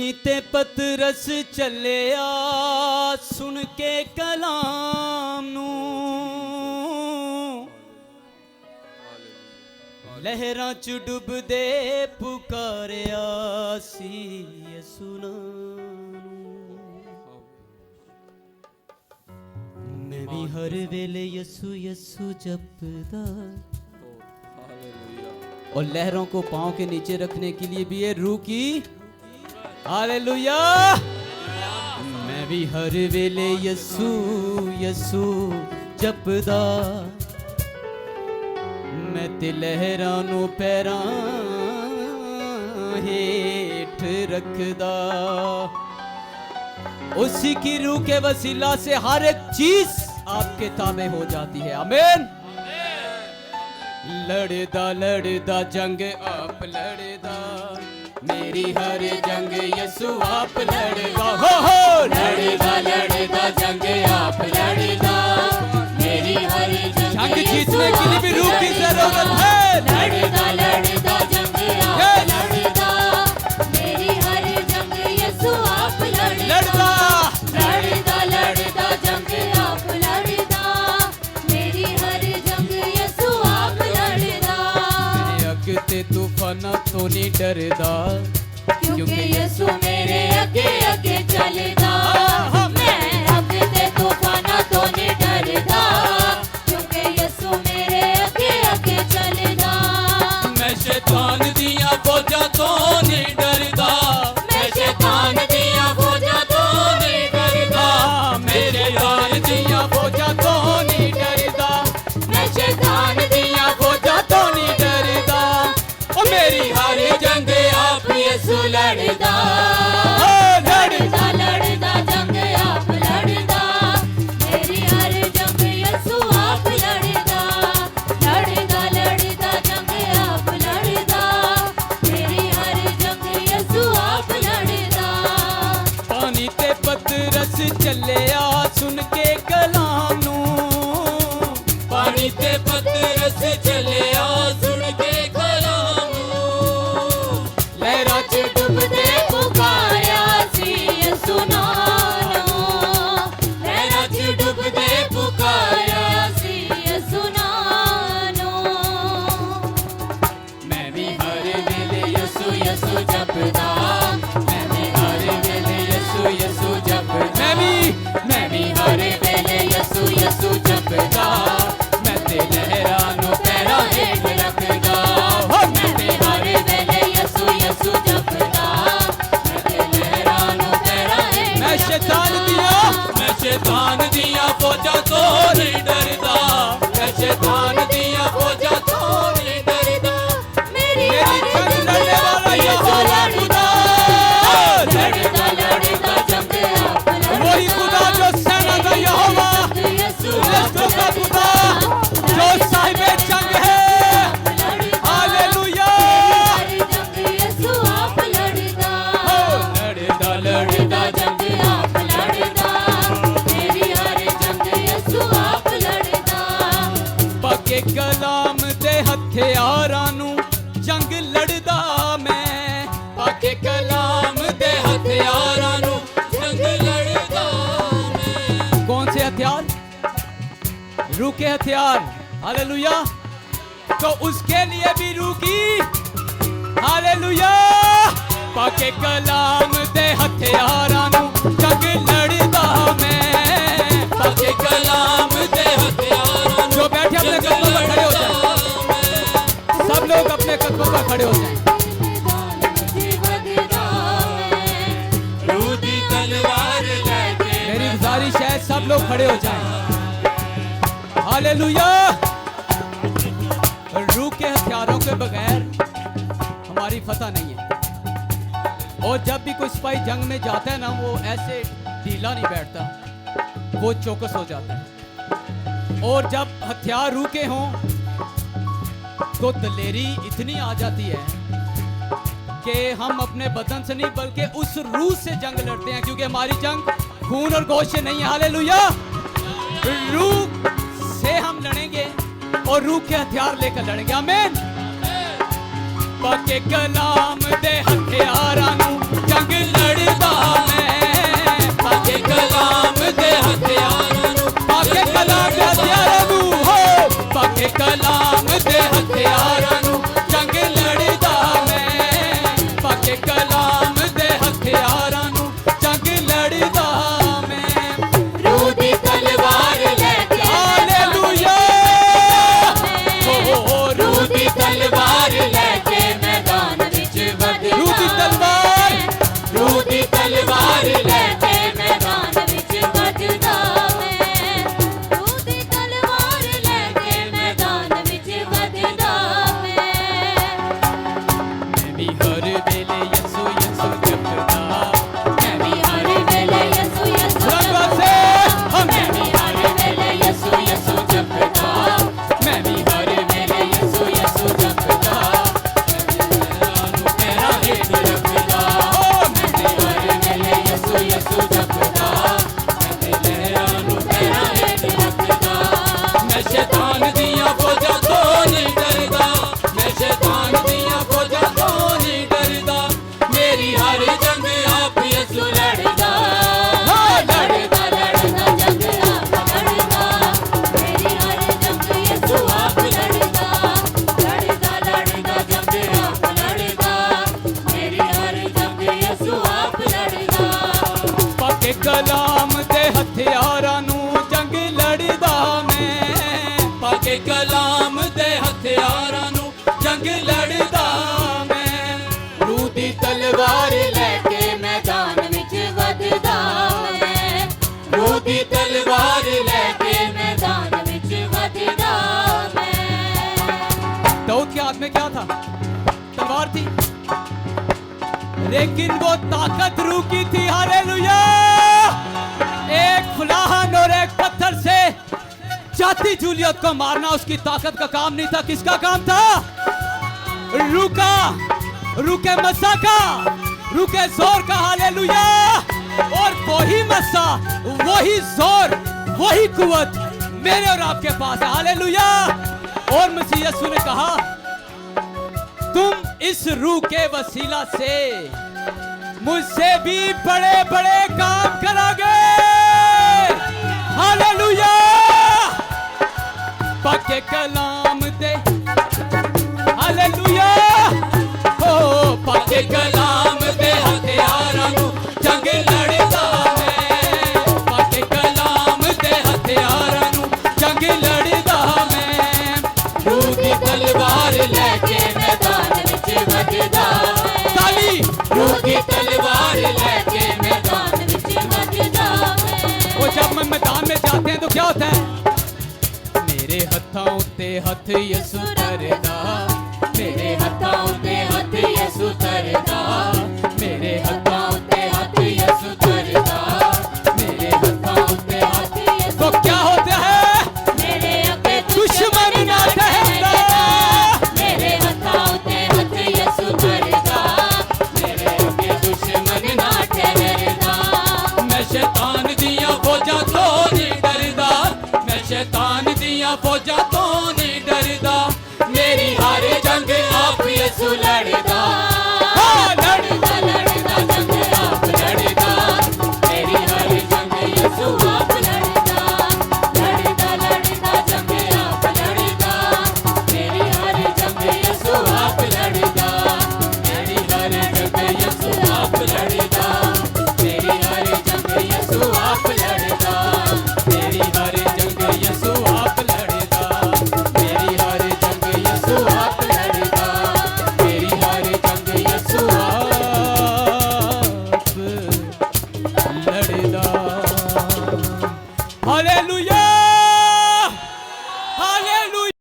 पानी ते पतरस चलिया सुन के कलाम नू, लहरां च डुबदे पुकारिया सी यसू नाम। मैं भी हर वेले यसू यसू जपदा। और लहरों को पांव के नीचे रखने के लिए भी है रूह की हालेलुया। मैं भी हर वेले यसू यसू जपदा, मैं ते लहरां नू पैरां हेठ रखदा। उसी की रूह के वसीला से हर एक चीज आपके ताबे हो जाती है। आमीन। लड़दा लड़दा जंग आप लड़दा, मेरी हर जंग यसू आप लड़दा। हो लड़दा लड़दा जंग आप लड़दा, मेरी हर जंग जीतने के लिए भी रूह की जरूरत है। लड़दा लड़दा जंग आप लड़दा, मेरी हर जंग यसू आप लड़दा। लड़दा लड़दा जंग आप लड़दा, मेरी हर जंग यसू आप लड़दा। अगते तूफाना तो नहीं डरदा, क्योंकि यसू मेरे आगे आगे चलदा। मैं अगते तूफाना तो नहीं डरदा, क्योंकि यसू मेरे आगे आगे चलदा। मैं शैतान दिया बोझा तो नहीं डरदा, मैं शैतान दिया बोझा तो नहीं डरदा। मैं शैतान दिया बोझा तो नहीं डरदा, मैं शैतान दिया बोझा तो नहीं डरदा। ओ मेरी हर जंग आप यसू लड़दा। लड़दा लड़दा जंग आप लड़दा, मेरी हर जंग यसू आप लड़दा। लड़दा लड़दा जंग आप लड़दा, मेरी हर जंग यसू आप लड़दा। पानी ते पतरस चलिया सुन के कलाम नू, पानी ते पतरस चलिया सुन के कलाम नू। लहरां च डुबदे पुकारिया सी यसू नाम। लहरां च डुबदे पुकारिया सी यसू नाम। मैं भी हर वेले यसू यसू जपदा। मैं भी हर वेले यसू यसू जपदा। मैं भी हर वेले यसू यसू जपदा। मैं ते लहरां नू पैरां हेठ रखदा। मैं ते हर वेले यसू यसू जपदा। मैं ते लहरां नू पैरां हेठ मैं शैतान दिया बोझा तो नहीं डरदा। मैं शैतान दिया बोझा तो नहीं डरदा। मेरी जंग लड़ने वाला यहोवा खुदा, लड़दा लड़दा जंग आप वही खुदा जो सेना का यहोवा, लश्करों का खुदा जो साहिबे जंग है। हालेलुया। जंग यसू आप लड़दा। लड़दा लड़दा जंग आप लड़दा, मेरी हर जंग यसू आप लड़दा। पक्के कलाम दे हथियारां नू जंग लड़दा मैं। पक्के कलाम दे हथियारां नू जंग लड़दा मैं। कौन से हथियार? रूह के हथियार। हालेलुया। तो उसके लिए भी रूह की हालेलुया। पक्के कलाम दे हथियारां नू जंग लड़दा मैं। पक्के कलाम दे हथियारां नू। जो बैठे अपने कदमों पर खड़े हो जाए। सब लोग अपने कदमों पर खड़े हो जाए। मेरी गुजारिश है सब लोग खड़े हो जाएं। हालेलुया। रूह के हथियारों के बगैर हमारी फतह नहीं है। और जब भी कोई सिपाही जंग में जाता है ना, वो ऐसे ढीला नहीं बैठता, वो चौकस हो जाता है। और जब हथियार रूह के हों तो दलेरी इतनी आ जाती है कि हम अपने बदन से नहीं बल्कि उस रूह से जंग लड़ते हैं, क्योंकि हमारी जंग खून और गोश्त से नहीं है। हालेलुया। रूह से हम लड़ेंगे और रूह के हथियार लेकर लड़ेंगे। आमीन। पक्के कलाम दे हथियारां नू जंग लड़ ਦੇ ਹਥਿਆਰਾਂ ਨੂੰ ਜੰਗ ਲੜਦਾ ਮੈਂ ਪਾਕੇ ਕਲਾਮ ਦੇ ਹਥਿਆਰਾਂ ਨੂੰ ਜੰਗ ਲੜਦਾ ਮੈਂ रूह दी तलवार लेके हालेलुया रूह दी तलवार लेके मैदान विच वधदा रूह दी तलवार रूह दी तलवार लेके मैदान विच वधदा मैं रूह दी तलवार लेके मैदान विच वधदा मैं भी हर वेले यसु यसु जपदा मैं भी हर वेले यसु यसु रंगा से हम मैं भी हर वेले यसु यसु जपदा मैं भी हर वेले यसु यसु जपदा तेरा हेड रखदा मैं भी हर वेले यसु यसु जपदा मैं तेरा हेड रखदा मैं शैतान दियां फौजां तो नहीं डरदा मैं शैतान दियां फौजां तो नहीं डरदा मेरी हर जंग आप यसु लड़दा हाँ, लड़दा लड़दा जंग आप लड़दा मेरी हर जंग यसु आप लड़दा लड़दा लड़दा जंग आप लड़दा मेरी हर जंग यसु आप लड़दा पाके कलाम दे हथियारां नू जंग लड़दा मैं पाके कलाम दे हथियारां नू जंग लड़दा मैं रूह दी तलवार लेके मैदान विच वधदा मैं रूह दी तलवार लेके मैदान विच वधदा मैं दाऊद के हाथ में क्या था? तलवार थी, लेकिन वो ताकत रूह की थी। हालेलुया! एक फुलाहन और एक पत्थर से जाती जूलियत को मारना उसकी ताकत का काम नहीं था। किसका काम था? रूह का, रूह के मस्सा का, रूह के जोर का। हालेलुया! और वही मस्सा, वही जोर, वही कुव्वत मेरे और आपके पास है। हालेलुया! और मसीह यीशु ने कहा तुम इस रूह के वसीला से मुझसे भी बड़े बड़े काम करोगे। हालेलुया! पाके कलाम दे, हालेलुया! ओ पाके कलाम दे हथियारां नू जंग लड़दा मैं पाके कलाम दे हथियारां नू जंग लड़दा मैं रूह दी तलवार लेके मैदान विच वधदा ताली रूह दी तलवार लेके मैदान विच वधदा वो जब हम मैदान में जाते हैं तो क्या होता है? मेरे हत्थां उत्ते हथ यसु धरदा मेरे हत्थां उत्ते हथ यसु धरदा मेरे हत्थां उत्ते हथ यसु धरदा मेरे हत्थां उत्ते हथ यसु। तो क्या होता है? मेरे अगे दुश्मन ना ठहरदा मेरे हत्थां उत्ते हथ यसु धरदा मेरे अगे दुश्मन ना ठहरदा मैं शैतान दियां फौजां तो नहीं डरदा मैं शैतान दियां फौजां तो नहीं डरदा मेरी हर जंग आप यसु लड़दा। हाँ, लड़दा लड़दा जंग आप लड़दा मेरी हर जंग यसु आप लड़दा लड़दा लड़दा जंग आप लड़दा मेरी हर जंग यसु आप लड़दा मेरी हर जंग यसु आप लड़दा मेरी हर जंग यसु आप लड़दा मेरी हर जंग यसु आप लड़दा मेरी हर जंग यसु आप लड़दा मेरी हर जंग यसु आप लड़दा। हालेलुया!